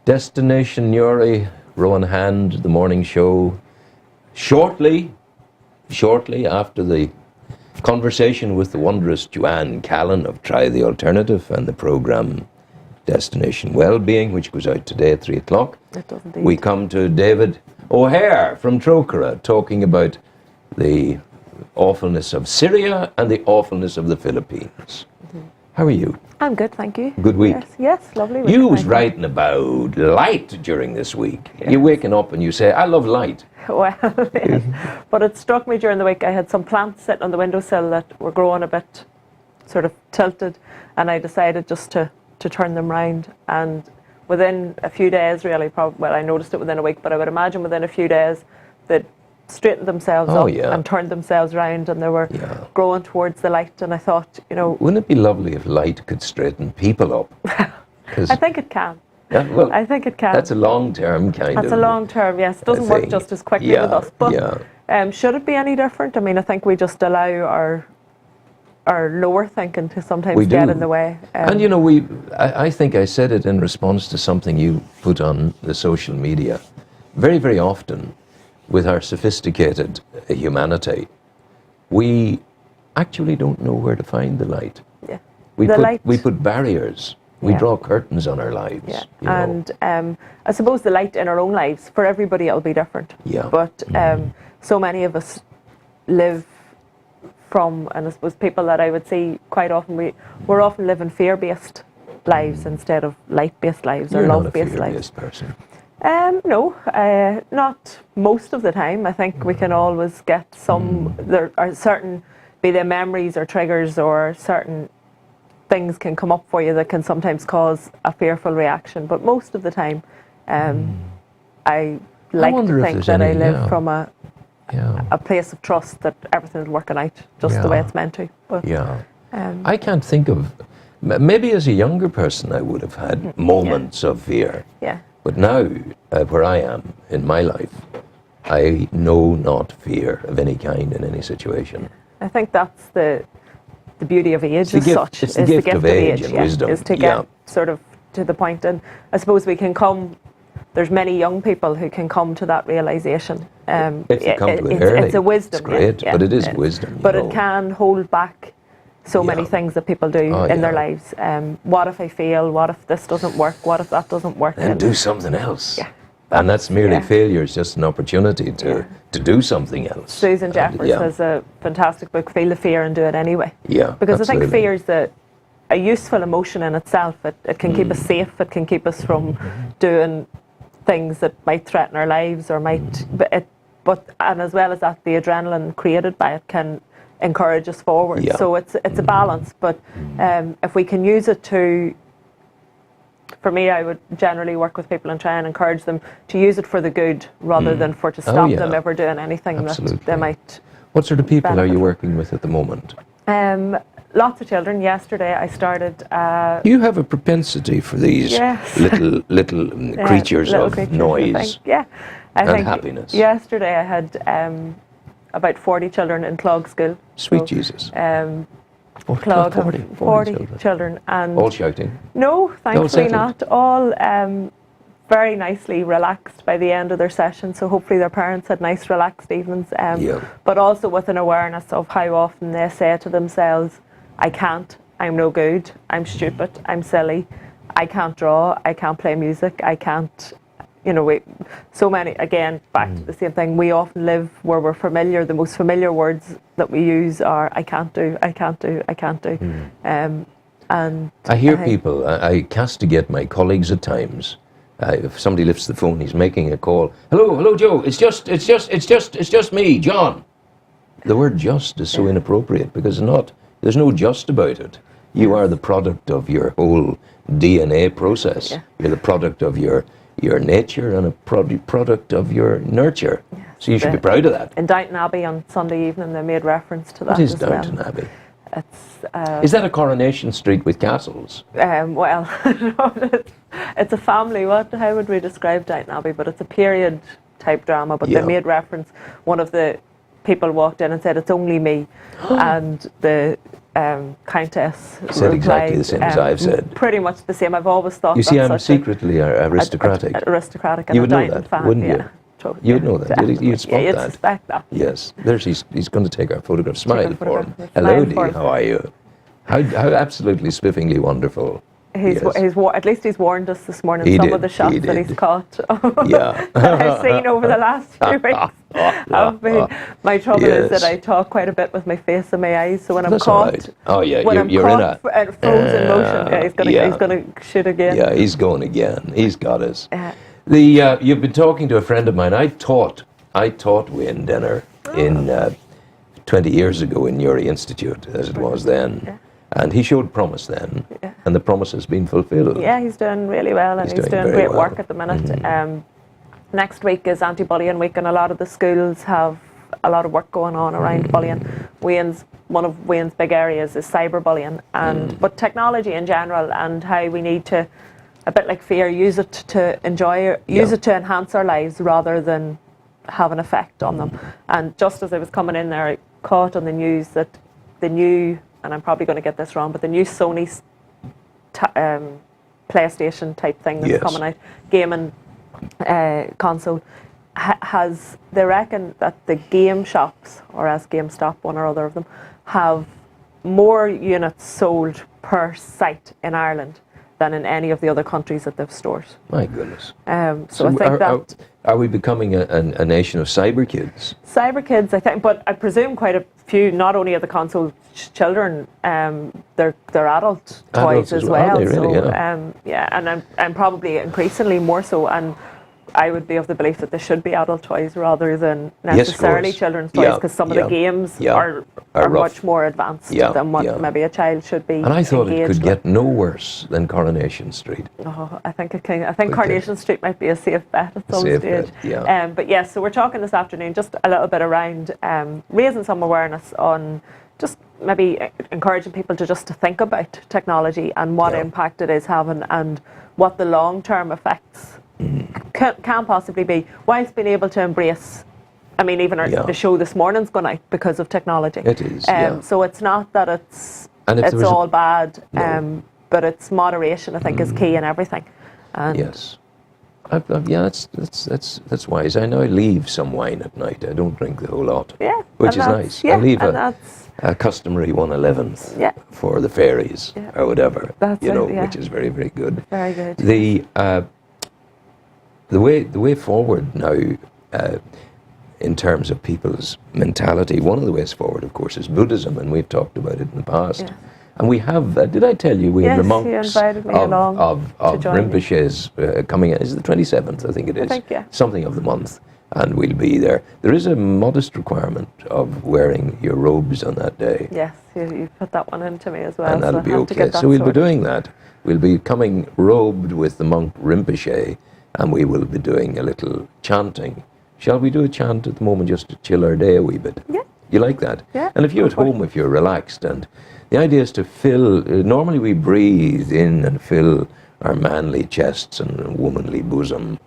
Destination Newry, Rowan Hand, the morning show. Shortly after the conversation with the wondrous Joanne Callan of Try the Alternative and the programme Destination Wellbeing, which goes out today at 3 o'clock. It does indeed. We come to David O'Hare from Trócaire talking about the awfulness of Syria and the awfulness of the Philippines. How are you? I'm good, thank you. Good week. Yes, lovely week. You was writing about light during this week. Yes. You're waking up and you say, I love light. Well, but it struck me during the week. I had some plants sitting on the windowsill that were growing a bit sort of tilted, and I decided just to turn them round. And within a few days, really, well, I noticed it within a week, but I would imagine within a few days they'd straightened themselves up and turned themselves round, and they were growing towards the light. And I thought, wouldn't it be lovely if light could straighten people up? I think it can. Yeah, well, I think it can. That's a long-term kind of... That's a long-term, yes. It doesn't work just as quickly with us. But should it be any different? I mean, I think we just allow our lower thinking to sometimes get in the way. And I think I said it in response to something you put on the social media. Very, very often, with our sophisticated humanity, we actually don't know where to find the light. Yeah. We put barriers. We draw curtains on our lives. Yeah. And I suppose the light in our own lives, for everybody it'll be different. Yeah. But so many of us live from, and I suppose people that I would see quite often, we're often living fear-based lives instead of light-based lives or love-based lives. You're not a fear-based person. No, not most of the time. I think we can always get some, there are certain, be they memories or triggers or certain things can come up for you that can sometimes cause a fearful reaction. But most of the time, I like to think that I live from a place of trust that everything's working out just the way it's meant to. But, I can't think of, maybe as a younger person I would have had moments of fear. Yeah. But now, where I am in my life, I know not fear of any kind in any situation. I think that's the beauty of age as such. It's the gift of age and wisdom. Is to get sort of to the point. And I suppose we can come, there's many young people who can come to that realisation. If they come to it early, it's a wisdom. It's great, but it is wisdom. But it can hold back so many things that people do in their lives. What if I fail? What if this doesn't work? What if that doesn't work? And do something else. Yeah. And that's merely failure. It's just an opportunity to do something else. Susan Jeffers has a fantastic book, Feel the Fear and Do It Anyway. Yeah, because I think fear is a useful emotion in itself. It can keep us safe. It can keep us from doing things that might threaten our lives or might... And as well as that, the adrenaline created by it can encourage us forward. Yeah. So it's a balance. But if we can use it to... For me, I would generally work with people and try and encourage them to use it for the good rather than to stop them ever doing anything that they might. What sort of people are you working with at the moment? Lots of children. Yesterday I started... You have a propensity for these little creatures of noise and happiness. Yesterday I had about 40 children in Clog School. Sweet Jesus. Clog 40 children. And all shouting? No, thankfully not. All very nicely relaxed by the end of their session, so hopefully their parents had nice relaxed evenings. But also with an awareness of how often they say to themselves, I can't, I'm no good, I'm stupid, I'm silly, I can't draw, I can't play music, I can't... so many, again, back to the same thing, we often live where we're familiar. The most familiar words that we use are, I can't do, I can't do, I can't do. And I hear people, I castigate my colleagues at times. If somebody lifts the phone, he's making a call. Hello, Joe, it's just me, John. The word just is so inappropriate because there's no just about it. You are the product of your whole DNA process. Yeah. You're the product of your nature and a product of your nurture. Yes, so you should be proud of that. In Downton Abbey on Sunday evening they made reference to that. What is Downton Abbey? It's, is that a Coronation Street with castles? Well, it's a family. How would we describe Downton Abbey? But it's a period type drama. But they made reference, one of the people walked in and said, "It's only me," and the Countess said replied, exactly the same as I've said. Pretty much the same. I've always thought. You see, that's I'm secretly aristocratic. Aristocratic, and You would a know diamond that, fan. wouldn't you? Yeah. Totally, You would know that. You'd spot you'd that. suspect that. Yes. There's he's going to take our photograph. Smile for him. photograph. Hello, Smile Dee. for him. How are you? How absolutely spiffingly wonderful. He's at least he's warned us this morning. He Some did, of the shots he that did. he's caught. Yeah. that I've seen over the last few weeks. My trouble is that I talk quite a bit with my face and my eyes. So when I'm That's caught, all right. Oh yeah, when you're in I'm caught frozen motion, he's gonna shoot again. Yeah, he's going again. He's got us. You've been talking to a friend of mine. I taught Wayne Denner in 20 years ago in Uri Institute, as it was then. Yeah. And he showed promise then, and the promise has been fulfilled. Yeah, he's doing really well, and he's doing great work at the minute. Mm-hmm. Next week is anti-bullying week, and a lot of the schools have a lot of work going on around bullying. One of Wayne's big areas is cyberbullying, but technology in general, and how we need to, a bit like fear, use it to enjoy, use it to enhance our lives rather than have an effect on them. And just as I was coming in there, I caught on the news that the new, and I'm probably going to get this wrong, but the new Sony PlayStation type thing that's coming out, gaming console, they reckon that the game shops, or as GameStop, one or other of them, have more units sold per site in Ireland than in any of the other countries that they've stores. My goodness. So I think are we becoming a nation of cyber kids? Cyber kids, I think, but I presume quite a few, not only are the console children, they're adult toys as well. They really, and I'm probably increasingly more so, and I would be of the belief that they should be adult toys rather than necessarily children's toys, because some of the games are much more advanced than what maybe a child should be. And I thought it could get no worse than Coronation Street. Oh, I think it can. I think Coronation Street might be a safe bet at some stage. But yes, so we're talking this afternoon just a little bit around raising some awareness on just maybe encouraging people to think about technology and what impact it is having, and what the long-term effects can possibly be, whilst being able to embrace. I mean, even the show this morning's gone out because of technology. It is. So it's not that it's all bad, but it's moderation, I think, is key in everything. And yes. That's wise. I know I leave some wine at night. I don't drink the whole lot. Yeah. Which is nice. I leave a customary 1/11 for the fairies or whatever. Which is very, very good. Very good. The way forward now, in terms of people's mentality, one of the ways forward, of course, is Buddhism, and we've talked about it in the past. Yes. And we have, did I tell you, we have the monks you invited me along of Rinpoche's coming in. Is it the 27th? I think it is. I think, something of the month. And we'll be there. There is a modest requirement of wearing your robes on that day. Yes, you put that one into me as well. And that'll be okay. So we'll be doing that. We'll be coming robed with the monk Rinpoche, and we will be doing a little chanting. Shall we do a chant at the moment just to chill our day a wee bit? Yeah. You like that? Yeah. And if you're at home, if you're relaxed, and the idea is to fill, normally we breathe in and fill our manly chests and womanly bosom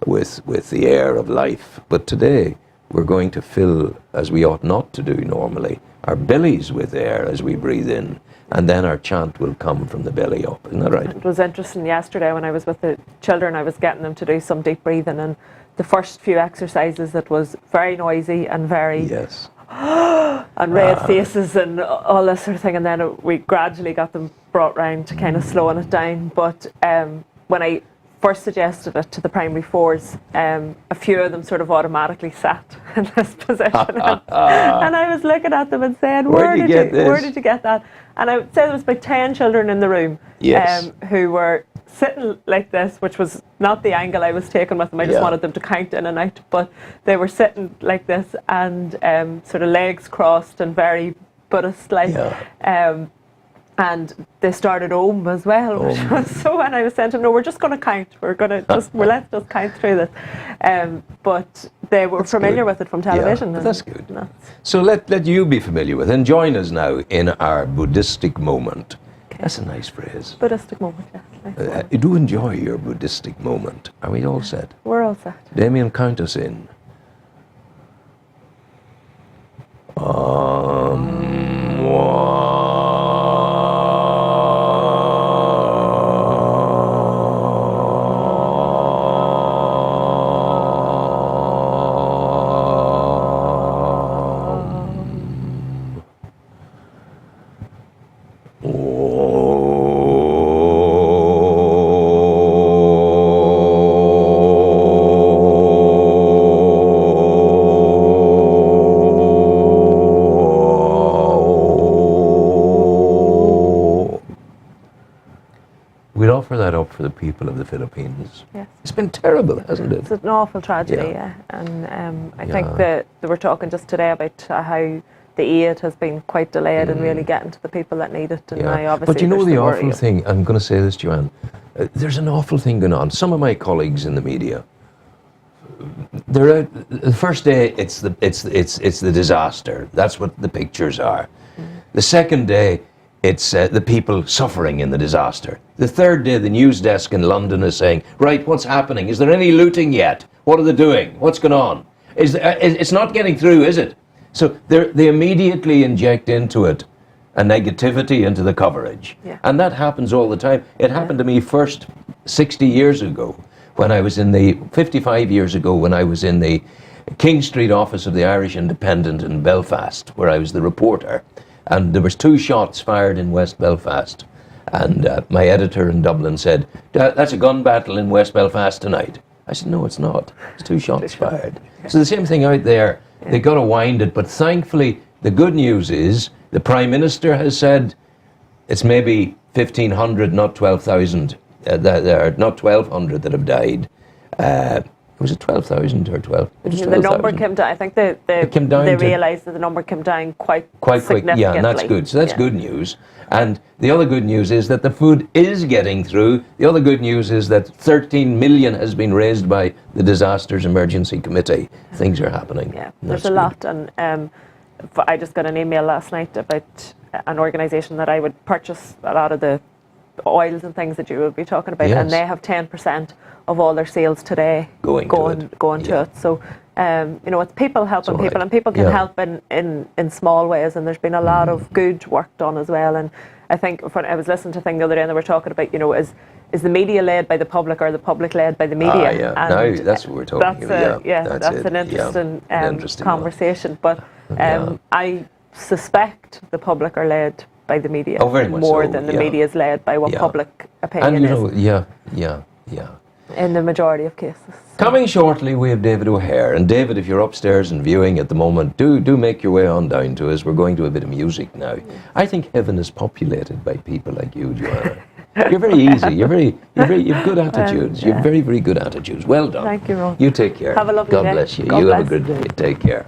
with the air of life. But today, we're going to fill, as we ought not to do normally, our bellies with air as we breathe in, and then our chant will come from the belly up. Isn't that right? It was interesting yesterday when I was with the children, I was getting them to do some deep breathing, and the first few exercises, it was very noisy and very... Yes. and red faces and all this sort of thing, and then we gradually got them brought round to kind of slowing it down. But when I first suggested it to the primary fours, a few of them sort of automatically sat in this position, and I was looking at them and saying, where did you get that? And I would say there was about 10 children in the room who were sitting like this, which was not the angle I was taking with them. I just wanted them to count in and out, but they were sitting like this and sort of legs crossed and very Buddhist-like. And they started Om as well, which was so. And I was saying to them, no, we're just going to count. Let's just count through this. But they were familiar with it from television. Yeah, that's good. So let you be familiar with it and join us now in our Buddhistic moment. Okay. That's a nice phrase. Buddhistic moment, yeah. Nice do enjoy your Buddhistic moment. Are we all set? We're all set. Damien, count us in. We'd offer that up for the people of the Philippines. Yes. It's been terrible, hasn't it? It's an awful tragedy, yeah. And I think that they were talking just today about how the aid has been quite delayed in really getting to the people that need it. And now obviously but you know the awful thing, I'm going to say this, Joanne, there's an awful thing going on. Some of my colleagues in the media, they're out, the first day it's the disaster. That's what the pictures are. The second day, it's the people suffering in the disaster. The third day, the news desk in London is saying, right, what's happening? Is there any looting yet? What are they doing? What's going on? It's not getting through, is it? So they immediately inject into it a negativity into the coverage. Yeah. And that happens all the time. It happened to me first 60 years ago, when I was 55 years ago, when I was in the King Street office of the Irish Independent in Belfast, where I was the reporter. And there was 2 shots fired in West Belfast. And my editor in Dublin said, that's a gun battle in West Belfast tonight. I said, no, it's not. It's 2 shots fired. So the same thing out there. Yeah. They got to wind it. But thankfully, the good news is the Prime Minister has said it's maybe 1,500, not 12,000. There are not 1,200 that have died. Was it 12,000 or 12? It was 12,000. The number came down. I think they realised that the number came down quite significantly. Yeah, and that's good. So that's good news. And the other good news is that the food is getting through. The other good news is that 13 million has been raised by the Disasters Emergency Committee. Things are happening. Yeah, there's a lot. And I just got an email last night about an organisation that I would purchase a lot of the oils and things that you will be talking about, and they have 10% of all their sales today going to it. So it's people helping people, and people can help in small ways, and there's been a lot of good work done as well. And I think I was listening to a thing the other day, and they were talking about, is the media led by the public or the public led by the media? And that's what we're talking about. That's an interesting conversation. But I suspect the public are led by the media more than the media is led by what public opinion is. In the majority of cases. Coming shortly, we have David O'Hare. And David, if you're upstairs and viewing at the moment, do make your way on down to us. We're going to a bit of music now. I think heaven is populated by people like you, Joanna. You're very easy. You've good attitudes. You've very, very good attitudes. Well done. Thank you, Ron. You take care. Have a lovely day. God bless you. You have a good day. Take care.